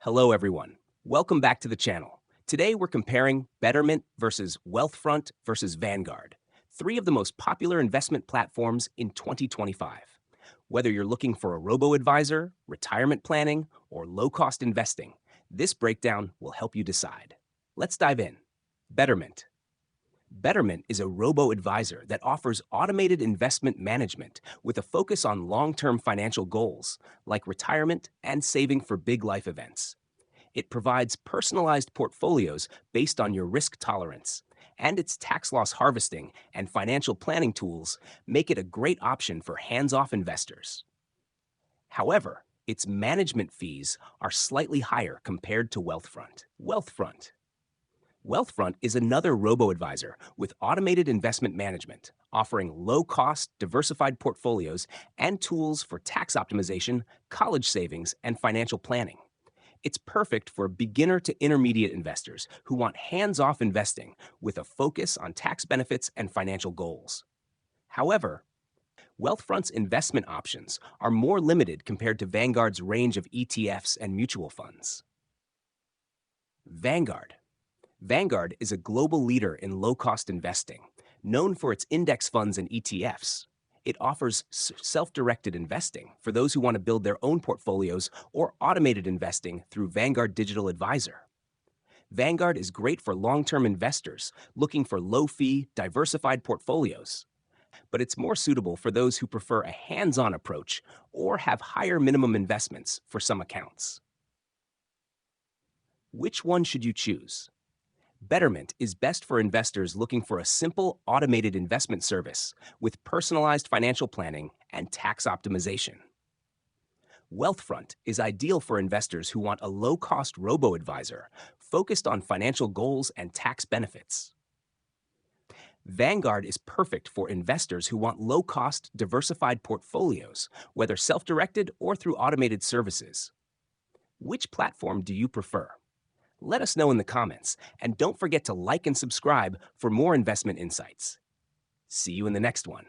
Hello, everyone. Welcome back to the channel. Today, we're comparing Betterment versus Wealthfront versus Vanguard, three of the most popular investment platforms in 2025. Whether you're looking for a robo-advisor, retirement planning, or low-cost investing, this breakdown will help you decide. Let's dive in. Betterment. Betterment is a robo-advisor that offers automated investment management with a focus on long-term financial goals, like retirement and saving for big life events. It provides personalized portfolios based on your risk tolerance, and its tax loss harvesting and financial planning tools make it a great option for hands-off investors. However, its management fees are slightly higher compared to Wealthfront is another robo-advisor with automated investment management, offering low-cost, diversified portfolios and tools for tax optimization, college savings, and financial planning. It's perfect for beginner to intermediate investors who want hands-off investing with a focus on tax benefits and financial goals. However, Wealthfront's investment options are more limited compared to Vanguard's range of ETFs and mutual funds. Vanguard. Vanguard is a global leader in low-cost investing, known for its index funds and ETFs. It offers self-directed investing for those who want to build their own portfolios or automated investing through Vanguard Digital Advisor. Vanguard is great for long-term investors looking for low-fee, diversified portfolios, but it's more suitable for those who prefer a hands-on approach or have higher minimum investments for some accounts. Which one should you choose? Betterment is best for investors looking for a simple, automated investment service with personalized financial planning and tax optimization. Wealthfront is ideal for investors who want a low-cost robo-advisor focused on financial goals and tax benefits. Vanguard is perfect for investors who want low-cost, diversified portfolios, whether self-directed or through automated services. Which platform do you prefer? Let us know in the comments, and don't forget to like and subscribe for more investment insights. See you in the next one.